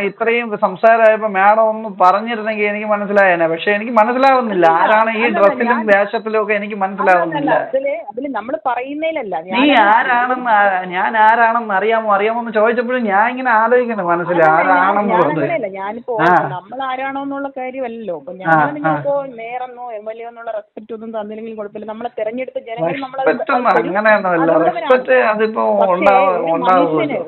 ഇത്രയും സംസാരമായപ്പോ മാഡം ഒന്ന് പറഞ്ഞിരുന്നെങ്കിൽ എനിക്ക് മനസ്സിലായേനെ. പക്ഷെ എനിക്ക് മനസ്സിലാവുന്നില്ല ആരാണ് ഈ ഡ്രസ്സിലും വേഷത്തിലും ഒക്കെ എനിക്ക് മനസ്സിലാവുന്നില്ല. അതില് നമ്മൾ പറയുന്നതിലല്ല. നീ ആരാണെന്ന് ഞാൻ ആരാണെന്ന് അറിയാമോന്ന് ചോദിച്ചപ്പോഴും ഞാൻ ഇങ്ങനെ ആലോചിക്കുന്നു മനസ്സിൽ ആരാണെന്നുള്ളത്. ഞാനിപ്പോ നമ്മൾ ആരാണോ എന്നുള്ള കാര്യമല്ലല്ലോ. അപ്പൊ ഞങ്ങൾ നിങ്ങളിപ്പോ മേയറെന്നോ MLA എന്നുള്ള റെസ്പെക്ട് ഒന്നും തന്നില്ലെങ്കിലും കുഴപ്പമില്ല. നമ്മളെ തെരഞ്ഞെടുത്ത ജനങ്ങൾ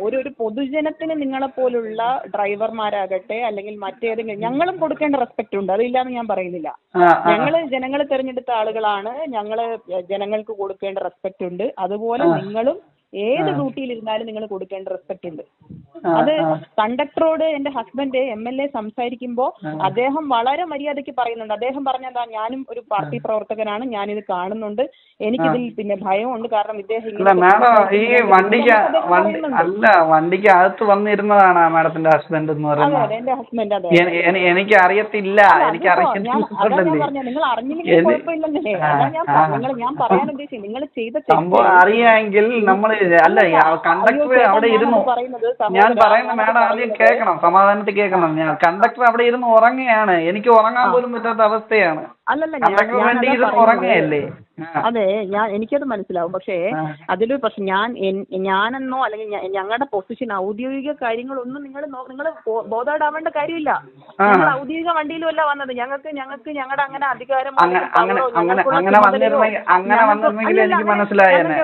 ഒരു പൊതുജനത്തിന് നിങ്ങളെ പോലുള്ള ഡ്രൈവർമാരാകട്ടെ അല്ലെങ്കിൽ മറ്റേതെങ്കിലും ഞങ്ങളും കൊടുക്കേണ്ട റെസ്പെക്ട് ഉണ്ട്, അതില്ലാന്ന് ഞാൻ പറയുന്നില്ല. ജനങ്ങൾ തെരഞ്ഞെടുത്ത ആളുകളാണ്, ജനങ്ങൾക്ക് കൊടുക്കേണ്ട റെസ്പെക്ട് ഉണ്ട്. അതുപോലെ നിങ്ങളും ഏത് ഡ്യൂട്ടിയിലിരുന്നാലും നിങ്ങൾ കൊടുക്കേണ്ട റെസ്പെക്ട് ഉണ്ട്. അത് കണ്ടക്ടറോട് എന്റെ ഹസ്ബൻഡ് MLA സംസാരിക്കുമ്പോ അദ്ദേഹം വളരെ മര്യാദയ്ക്ക് പറയുന്നുണ്ട്. അദ്ദേഹം പറഞ്ഞതാ, ഞാനും ഒരു പാർട്ടി പ്രവർത്തകനാണ്, ഞാനിത് കാണുന്നുണ്ട്, എനിക്കിതിൽ പിന്നെ ഭയമുണ്ട്, കാരണം ഇദ്ദേഹം ഈ വണ്ടിക്ക് അകത്ത് വന്നിരുന്നതാണ് മാഡത്തിന്റെ ഹസ്ബൻഡ് എന്ന് പറയുന്നത്. എന്റെ ഹസ്ബൻഡ്. അതെ, എനിക്ക് അറിയത്തില്ല, നിങ്ങൾ അറിഞ്ഞില്ലെങ്കിൽ കുഴപ്പമില്ലെന്നേ. ഞാൻ പറയാൻ ഉദ്ദേശിച്ചത് നിങ്ങൾ ചെയ്ത സംഭവം അറിയാമെങ്കിൽ നമ്മൾ അല്ല കണ്ടക്ടർ അവിടെ ഇരുന്നു. ഞാൻ പറയുന്ന മാഡം ആദ്യം കേൾക്കണം, സമാധാനത്തിൽ കേൾക്കണം. ഞാൻ കണ്ടക്ടർ അവിടെ ഇരുന്ന് ഉറങ്ങുകയാണ്, എനിക്ക് ഉറങ്ങാൻ പോലും പറ്റാത്ത അവസ്ഥയാണ്. കണ്ടക്ടർ വേണ്ടി ഇരുന്ന് ഉറങ്ങുകയല്ലേ? അതെ, എനിക്കത് മനസ്സിലാവും. പക്ഷേ ഞാനെന്നോ അല്ലെങ്കിൽ ഞങ്ങളുടെ പൊസിഷൻ ഔദ്യോഗിക കാര്യങ്ങളൊന്നും നിങ്ങൾ ബോധേഡാവേണ്ട കാര്യമില്ല. ഞങ്ങൾ ഔദ്യോഗിക വണ്ടിയിലും അല്ല വന്നത്. ഞങ്ങൾക്ക് ഞങ്ങളുടെ അങ്ങനെ അധികാരം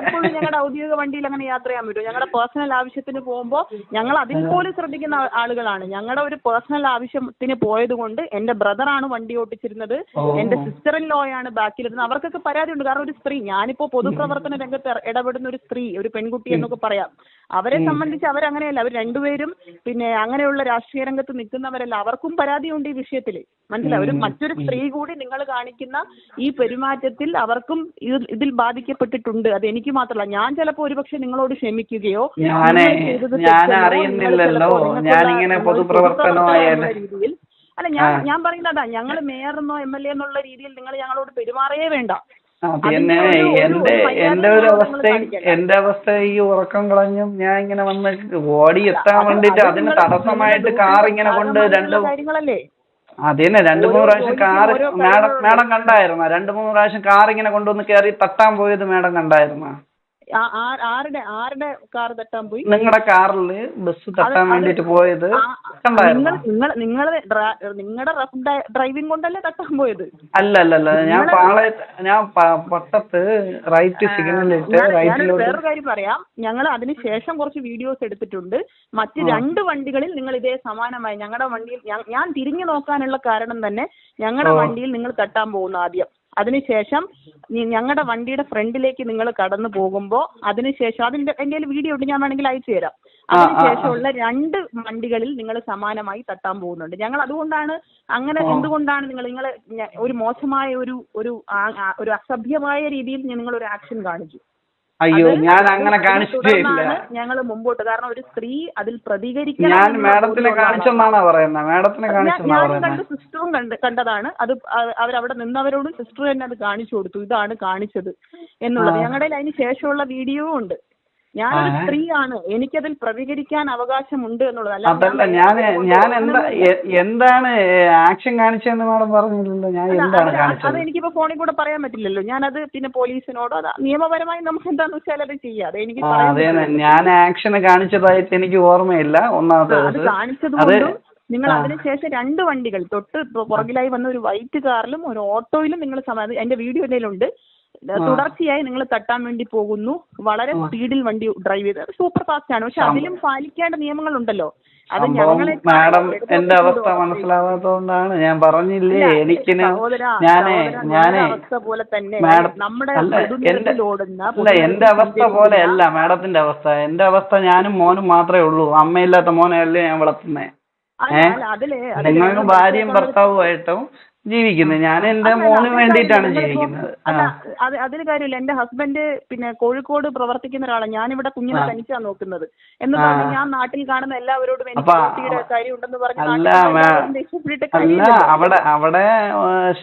എപ്പോഴും ഞങ്ങളുടെ ഔദ്യോഗിക വണ്ടിയിൽ അങ്ങനെ യാത്ര ചെയ്യാൻ പറ്റും. ഞങ്ങളുടെ പേഴ്സണൽ ആവശ്യത്തിന് പോകുമ്പോൾ ഞങ്ങൾ അതിൽ പോലും ശ്രദ്ധിക്കുന്ന ആളുകളാണ്. ഞങ്ങളുടെ ഒരു പേഴ്സണൽ ആവശ്യത്തിന് പോയത് കൊണ്ട് എന്റെ ബ്രദറാണ് വണ്ടി ഓട്ടിച്ചിരുന്നത്, എന്റെ സിസ്റ്റർ ഇൻ ലോയാണ് ബാക്കിലിരുന്നത്. അവർക്കൊക്കെ പരാതി ഉണ്ട്. കാരണം ഒരു സ്ത്രീ, ഞാനിപ്പോ പൊതുപ്രവർത്തന രംഗത്ത് ഇടപെടുന്ന ഒരു സ്ത്രീ, ഒരു പെൺകുട്ടി എന്നൊക്കെ പറയാം. അവരെ സംബന്ധിച്ച് അവരങ്ങനെയല്ല. അവർ രണ്ടുപേരും പിന്നെ അങ്ങനെയുള്ള രാഷ്ട്രീയ രംഗത്ത് നിൽക്കുന്നവരല്ല. അവർക്കും പരാതിയുണ്ട് ഈ വിഷയത്തിൽ. മനസ്സിലായി? ഒരു മറ്റൊരു സ്ത്രീ കൂടി നിങ്ങൾ കാണിക്കുന്ന ഈ പെരുമാറ്റത്തിൽ അവർക്കും ഇതിൽ ബാധിക്കപ്പെട്ടിട്ടുണ്ട്. അത് എനിക്ക് മാത്രമല്ല. ഞാൻ ചിലപ്പോൾ ഒരുപക്ഷെ നിങ്ങളോട് ക്ഷമിക്കുകയോ രീതിയിൽ അല്ല, ഞാൻ പറയുന്നതാ, ഞങ്ങൾ മേയറെന്നോ MLA എന്നുള്ള രീതിയിൽ നിങ്ങൾ ഞങ്ങളോട് പെരുമാറേ വേണ്ട. എന്റെ അവസ്ഥ ഈ ഉറക്കം കളഞ്ഞും ഞാൻ ഇങ്ങനെ വന്ന് ഓടി എത്താൻ വേണ്ടിട്ട് അതിന് തടസ്സമായിട്ട് കാർ ഇങ്ങനെ കൊണ്ട് കാര്യങ്ങളല്ലേ. അതന്നെ 2-3 പ്രാവശ്യം കാർ മാഡം കണ്ടായിരുന്ന? 2-3 പ്രാവശ്യം കാർ ഇങ്ങനെ കൊണ്ടുവന്ന് കയറി തട്ടാൻ പോയത് മാഡം കണ്ടായിരുന്ന? ആരുടെ കാർ തട്ടാൻ പോയി? നിങ്ങളുടെ കാറില് ബസ് തട്ടാൻ വേണ്ടിട്ട് പോയത് നിങ്ങളുടെ റഫ് ഡ്രൈവിംഗ് കൊണ്ടല്ലേ തട്ടാൻ പോയത്? അല്ല ഞാൻ പട്ടത്ത് റൈറ്റ് സിഗ്നലിട്ട് വേറൊരു കാര്യം പറയാം. ഞങ്ങൾ അതിനുശേഷം കുറച്ച് വീഡിയോസ് എടുത്തിട്ടുണ്ട്. മറ്റ് 2 വണ്ടികളിൽ നിങ്ങൾ ഇതേ സമാനമായി ഞങ്ങളുടെ വണ്ടിയിൽ ഞാൻ തിരിഞ്ഞു നോക്കാനുള്ള കാരണം തന്നെ ഞങ്ങളുടെ വണ്ടിയിൽ നിങ്ങൾ തട്ടാൻ പോകുന്നു ആദ്യം. അതിനുശേഷം ഞങ്ങളുടെ വണ്ടിയുടെ ഫ്രണ്ടിലേക്ക് നിങ്ങൾ കടന്നു പോകുമ്പോൾ അതിനുശേഷം എൻ്റെ വീഡിയോ ഉണ്ട്, ഞാൻ വേണമെങ്കിൽ അയച്ചു തരാം. അതിനുശേഷമുള്ള 2 വണ്ടികളിൽ നിങ്ങൾ സമാനമായി തട്ടാൻ പോകുന്നുണ്ട്. ഞങ്ങൾ അതുകൊണ്ടാണ് അങ്ങനെ, എന്തുകൊണ്ടാണ് നിങ്ങൾ ഒരു മോശമായ ഒരു അസഭ്യമായ രീതിയിൽ നിങ്ങൾ ഒരു ആക്ഷൻ കാണിച്ചു. അയ്യോ, ഞാൻ അങ്ങനെ കാണിച്ചിട്ടില്ല. ഞങ്ങൾ മുമ്പോട്ട്, കാരണം ഒരു സ്ത്രീ അതിൽ പ്രതികരിക്കാൻ ഞാൻ മാഡത്തിനെ കാണിച്ചെന്നാണോ പറയുന്നത്? മാഡത്തിനെ ഞാനും സിസ്റ്ററും കണ്ടതാണ്. അത് അവരവിടെ നിന്നവരോട് സിസ്റ്റർ തന്നെ അത് കാണിച്ചു കൊടുത്തു, ഇതാണ് കാണിച്ചത് എന്നുള്ളത്. ഞങ്ങളുടെ അതിന് ശേഷമുള്ള വീഡിയോ ഉണ്ട്. ഞാനൊരു സ്ത്രീയാണ്, എനിക്കതിൽ പ്രതികരിക്കാൻ അവകാശമുണ്ട് എന്നുള്ളത്. അതല്ല ഞാൻ എന്താണ് ആക്ഷൻ കാണിച്ചതെന്ന് മാഡം പറഞ്ഞില്ലല്ലോ. ഞാൻ എന്താണ് കാണിച്ചത്? അത് എനിക്കിപ്പോ ഫോണിൽ കൂടെ പറയാൻ പറ്റില്ലല്ലോ. ഞാനത് പിന്നെ പോലീസിനോടോ നിയമപരമായി നമുക്ക് എന്താന്ന് വെച്ചാൽ അത് ചെയ്യാം. അത് എനിക്ക് അതെ, ഞാൻ ആക്ഷൻ കാണിച്ചതായിട്ട് എനിക്ക് ഓർമ്മയില്ല. ഒന്നാമത് കാണിച്ചതുകൊണ്ടും നിങ്ങൾ അതിനുശേഷം 2 വണ്ടികൾ തൊട്ട് പുറകിലായി വന്ന ഒരു വൈറ്റ് കാറിലും ഒരു ഓട്ടോയിലും നിങ്ങൾ എന്റെ വീഡിയോ എന്തെങ്കിലുണ്ട്, തുടർച്ചയായി നിങ്ങൾ തട്ടാൻ വേണ്ടി പോകുന്നു. വളരെ സ്പീഡിൽ വണ്ടി ഡ്രൈവ് ചെയ്ത് സൂപ്പർ ഫാസ്റ്റ് ആണ്. പക്ഷെ അതിലും പാലിക്കേണ്ട നിയമങ്ങളുണ്ടല്ലോ. അത് മാഡം എന്റെ അവസ്ഥ മനസ്സിലാവാത്തതുകൊണ്ടാണ് ഞാൻ പറഞ്ഞില്ലേ. അവസ്ഥ പോലെ തന്നെ നമ്മുടെ എന്റെ അവസ്ഥ പോലെ അല്ല മാഡത്തിന്റെ അവസ്ഥ. എന്റെ അവസ്ഥ ഞാനും മോനും മാത്രമേ ഉള്ളൂ. അമ്മയില്ലാത്ത മോനല്ലേ ഞാൻ വളർത്തുന്നേ. നിങ്ങൾക്ക് ഭാര്യയും ഭർത്താവുമായിട്ടും ജീവിക്കുന്നത്. ഞാൻ എന്റെ മോന് വേണ്ടിയിട്ടാണ് ജീവിക്കുന്നത്. അതിൽ കാര്യമില്ല. എന്റെ ഹസ്ബൻഡ് പിന്നെ കോഴിക്കോട് പ്രവർത്തിക്കുന്ന ഒരാളാണ്. ഞാനിവിടെ കുഞ്ഞിനെ തനിച്ചാ നോക്കുന്നത് എന്ന് പറഞ്ഞ് ഞാൻ നാട്ടിൽ കാണുന്ന എല്ലാവരോടും എനിക്ക് കാര്യം ഉണ്ടെന്ന് അല്ല, അവിടെ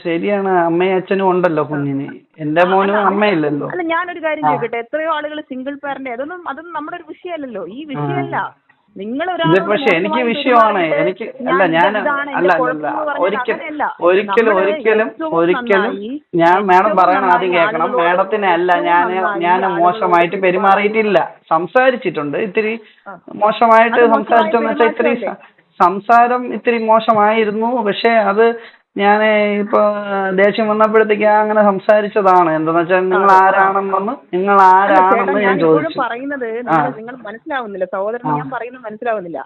ശരിയാണ്, അമ്മയും അച്ഛനും ഉണ്ടല്ലോ കുഞ്ഞിന്. എന്റെ മോനും അമ്മയില്ലല്ലോ. അല്ല, ഞാനൊരു കാര്യം ചോദിക്കട്ടെ, എത്രയോ ആളുകൾ സിംഗിൾ പാരന്റ്, അതൊന്നും നമ്മുടെ ഒരു വിഷയമല്ലല്ലോ. ഈ വിഷയമല്ല. നിങ്ങൾ ഇത് പക്ഷെ എനിക്ക് വിഷയമാണ്. എനിക്ക് അല്ല ഞാൻ അല്ല ഒരിക്കലും ഞാൻ മാഡം പറയണ ആദ്യം കേൾക്കണം. മാഡത്തിനെ അല്ല ഞാൻ മോശമായിട്ട് പെരുമാറിയിട്ടില്ല. സംസാരിച്ചിട്ടുണ്ട് ഇത്തിരി മോശമായിട്ട് സംസാരിച്ചെന്ന് വെച്ചാൽ ഇത്തിരി സംസാരം ഇത്തിരി മോശമായിരുന്നു. പക്ഷെ അത് ഞാൻ ഇപ്പൊ ദേഷ്യം വന്നപ്പോഴത്തേക്ക് അങ്ങനെ സംസാരിച്ചതാണ്. എന്താന്ന് വെച്ചാൽ നിങ്ങൾ ആരാണെന്ന് ഞാൻ ചോദിച്ചു. പറയുന്നത് നിങ്ങൾ മനസ്സിലാവുന്നില്ല സഹോദരൻ, ഞാൻ പറയുന്നത് മനസ്സിലാവുന്നില്ല.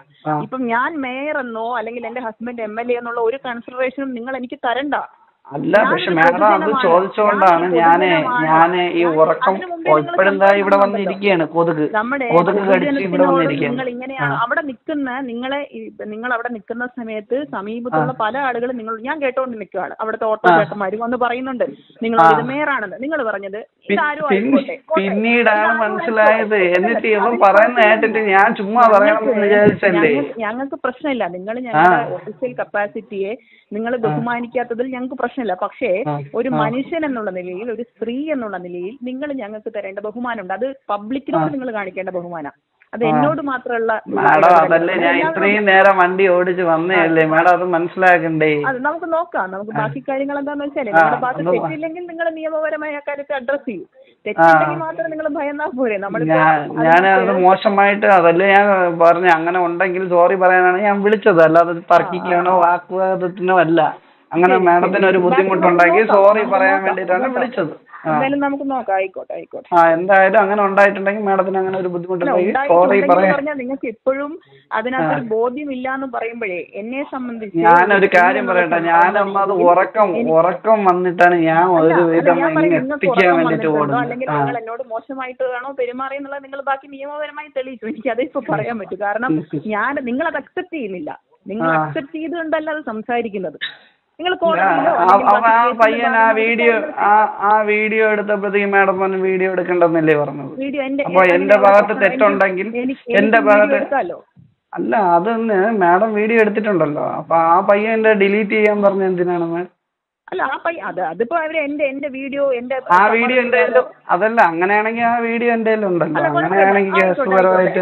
ഇപ്പം ഞാൻ മേയർ എന്നോ അല്ലെങ്കിൽ എന്റെ ഹസ്ബൻഡ് MLA എന്നുള്ള ഒരു കൺസിഡറേഷനും നിങ്ങൾ എനിക്ക് തരണ്ട. അല്ല പക്ഷെ മാഡം അത് ചോദിച്ചോണ്ടാണ് ഞാന് ഈ ഉറക്കം ഇപ്പോഴും ഇവിടെ വന്നിരിക്കുകയാണ്. കൊതുക് കടിച്ച് ഇവിടെ വന്നിരിക്കുകയാണ്. നിങ്ങൾ ഇങ്ങനെയാണ് അവിടെ നിൽക്കുന്ന നിങ്ങൾ അവിടെ നിൽക്കുന്ന സമയത്ത് സമീപത്തുള്ള പല ആളുകളും ഞാൻ കേട്ടോണ്ട് നിൽക്കുകയാണ്. അവിടുത്തെ ഓട്ടോ ചേട്ടന്മാരും വന്ന് പറയുന്നുണ്ട് നിങ്ങൾ ഇത് മേയറാണെന്ന്. നിങ്ങൾ പറഞ്ഞത് പിന്നീടാണ് മനസ്സിലായത്. എന്നിട്ട് ഇവൻ പറയുന്ന കേട്ടിട്ട് ഞാൻ ചുമ്മാ പറയണമെന്ന് വിചാരിച്ചല്ലേ. ഞങ്ങൾക്ക് പ്രശ്നമില്ല. നിങ്ങൾ ഞങ്ങളുടെ ഒഫീഷ്യൽ കപ്പാസിറ്റിയെ നിങ്ങൾ ബഹുമാനിക്കാത്തതിൽ ഞങ്ങൾക്ക് പ്രശ്നമില്ല. പക്ഷേ ഒരു മനുഷ്യൻ എന്നുള്ള നിലയിൽ, ഒരു സ്ത്രീ എന്നുള്ള നിലയിൽ നിങ്ങൾ ഞങ്ങൾക്ക് തരേണ്ട ബഹുമാനമുണ്ട്. അത് പബ്ലിക്കിനോട് നിങ്ങൾ കാണിക്കേണ്ട ബഹുമാനം. അത് എന്നോട് മാത്രമുള്ള മാഡം അതല്ലേ ഞാൻ ഇത്രയും നേരം വണ്ടി ഓടിച്ച് വന്നേയല്ലേ മാഡം, അത് മനസ്സിലാക്കണ്ടേ. അത് നമുക്ക് നോക്കാം. നമുക്ക് ബാക്കി കാര്യങ്ങൾ എന്താന്ന് വെച്ചാൽ നിങ്ങളുടെ ഭാഗത്ത് തെറ്റില്ലെങ്കിൽ നിങ്ങൾ നിയമപരമായ കാര്യത്തെ അഡ്രസ് ചെയ്യും. തെറ്റില്ലെങ്കിൽ മാത്രം നിങ്ങൾ ഭയന്നാ പോരെ. ഞാനത് മോശമായിട്ട് അതല്ലേ ഞാൻ പറഞ്ഞു. അങ്ങനെ ഉണ്ടെങ്കിൽ സോറി പറയാനാണ് ഞാൻ വിളിച്ചത്, അല്ലാതെ തർക്കിക്കാനോ വാക്കുവാദത്തിനോ അല്ല. അങ്ങനെ മാഡത്തിന് ഒരു ബുദ്ധിമുട്ടുണ്ടെങ്കിൽ സോറി പറയാൻ വേണ്ടിയിട്ടാണ് വിളിച്ചത്. എന്തായാലും നമുക്ക് നോക്കാം. ആയിക്കോട്ടെ. എന്തായാലും അങ്ങനെ ഉണ്ടായിട്ടുണ്ടെങ്കിൽ മാഡത്തിന് അങ്ങനെ ഒരു ബുദ്ധിമുട്ടുണ്ടെങ്കിൽ സോറി പറയാൻ. നിങ്ങൾക്ക് എപ്പോഴും അതിനകത്തൊരു ബോധ്യമില്ല എന്ന് പറയുമ്പോഴേ എന്നെ സംബന്ധിച്ച് ഞാനൊരു കാര്യം പറയട്ടെ. ഞാനത് ഉറക്കം വന്നിട്ടാണ് ഞാൻ ഒരു വിധം എത്തിക്കാൻ വേണ്ടിട്ട് പോകുന്നത്. അല്ലെങ്കിൽ നിങ്ങൾ എന്നോട് മോശമായിട്ടാണോ പെരുമാറിയെന്നുള്ളത് നിങ്ങൾ ബാക്കി നിയമപരമായി തെളിയിച്ചു. എനിക്ക് അതേ ഇപ്പൊ പറയാൻ പറ്റും. കാരണം നിങ്ങൾ അത് അക്സെപ്റ്റ് ചെയ്യുന്നില്ല. നിങ്ങൾ അക്സെപ്റ്റ് ചെയ്തുകൊണ്ടല്ല അത് സംസാരിക്കുന്നത്. നിങ്ങൾ പയ്യൻ ആ വീഡിയോ എടുത്തപ്പോഴത്തേക്ക് മാഡം പറഞ്ഞു വീഡിയോ എടുക്കണ്ടെന്നല്ലേ പറഞ്ഞത്. അപ്പൊ എന്റെ ഭാഗത്ത് തെറ്റുണ്ടെങ്കിൽ എന്റെ ഭാഗത്ത് അല്ല അതൊന്ന് മാഡം വീഡിയോ എടുത്തിട്ടുണ്ടല്ലോ. അപ്പൊ ആ പയ്യന്റെ ഡിലീറ്റ് ചെയ്യാൻ പറഞ്ഞ എന്തിനാണ് മാഡം? അല്ല അതിപ്പോ അവര് എന്റെ വീഡിയോ ആ വീഡിയോ എന്റെ അതല്ല അങ്ങനെയാണെങ്കിൽ ആ വീഡിയോ എന്റെ ഉണ്ടല്ലോ. അങ്ങനെയാണെങ്കിൽ കേസുപരമായിട്ട്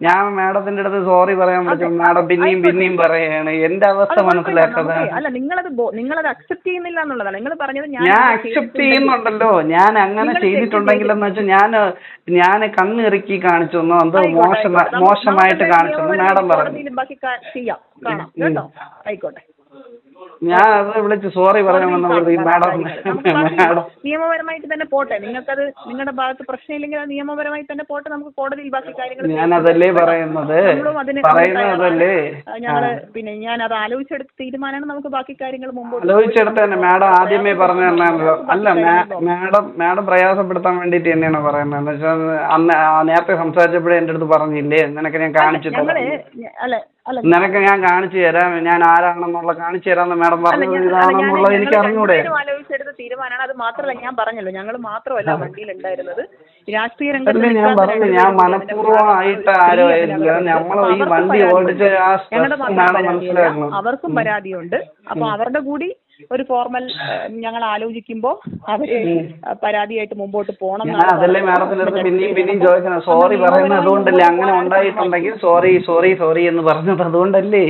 ഞാൻ മാഡത്തിന്റെ അടുത്ത് സോറി പറയാൻ പറ്റും. മാഡം പിന്നെയും പറയാണ്. എന്റെ അവസ്ഥ മനസ്സിലാക്കാതെ. അല്ല നിങ്ങളത് അക്സെപ്റ്റ് ചെയ്യുന്നില്ല എന്നുള്ളതാണ് നിങ്ങൾ പറഞ്ഞത്. ഞാൻ അക്സെപ്റ്റ് ചെയ്യുന്നുണ്ടല്ലോ. ഞാൻ അങ്ങനെ ചെയ്തിട്ടുണ്ടെങ്കിൽ എന്ന് വെച്ചാൽ ഞാൻ കണ്ണിറുക്കി കാണിച്ചു എന്തോ മോശമായിട്ട് കാണിച്ചു മാഡം പറഞ്ഞു. ആയിക്കോട്ടെ. ഞാൻ അത് വിളിച്ച് സോറി പറയാമെന്ന് മാഡം നിയമപരമായിട്ട് തന്നെ പോട്ടെ. നിങ്ങൾക്കത് നിങ്ങളുടെ ഭാഗത്ത് പ്രശ്നമില്ലെങ്കിൽ അത് നിയമപരമായി തന്നെ പോട്ടെ. നമുക്ക് കോടതിയിൽ ബാക്കി കാര്യങ്ങൾ ഞാൻ അതല്ലേ പറയുന്നത്. പിന്നെ ഞാൻ അത് ആലോചിച്ചെടുത്ത തീരുമാനമാണ്. നമുക്ക് ബാക്കി കാര്യങ്ങൾ മുമ്പ് ആലോചിച്ചെടുത്ത് തന്നെ മാഡം ആദ്യമേ പറഞ്ഞു തന്നാണല്ലോ. അല്ല മാഡം പ്രയാസപ്പെടുത്താൻ വേണ്ടിട്ട് തന്നെയാണ് പറയുന്നത്. എന്ന് വെച്ചാൽ നേരത്തെ സംസാരിച്ചപ്പോഴേ എന്റെ അടുത്ത് പറഞ്ഞില്ലേ നിനക്ക് ഞാൻ കാണിച്ചു തരാം, നിനക്ക് ഞാൻ കാണിച്ചു തരാം, ഞാൻ ആരാണെന്നുള്ള കാണിച്ചു തരാമെന്ന് മാഡം പറഞ്ഞത് ഇതാണെന്നുള്ളത് എനിക്ക് അറിഞ്ഞൂടെ. ആലോചിച്ചെടുത്ത തീരുമാനമാണ്. അത് മാത്രമല്ല ഞാൻ പറഞ്ഞല്ലോ ഞങ്ങൾ മാത്രമല്ല വണ്ടിയിൽ ഉണ്ടായിരുന്നത്. രാഷ്ട്രീയ രംഗത്ത് ഞാൻ പറഞ്ഞു ഞാൻ മനഃപൂർവ്വമായിട്ട് ആരോ ആയില്ല. നമ്മൾ ഈ വണ്ടി ഓടിച്ച മനസ്സിലാക്കണം. അവർക്കും പരാതിയുണ്ട്. അപ്പൊ അവരുടെ കൂടി ഒരു ഫോർമൽ ഞങ്ങൾ ആലോചിക്കുമ്പോ അവര് പരാതിയായിട്ട് മുമ്പോട്ട് പോകണം. അതല്ലേ മാഡത്തിന്റെ അടുത്ത് പിന്നെയും ചോദിക്കണം. സോറി പറയുന്നത് അതുകൊണ്ടല്ലേ അങ്ങനെ ഉണ്ടായിട്ടുണ്ടെങ്കിൽ സോറി എന്ന് പറഞ്ഞത് അതുകൊണ്ടല്ലേ.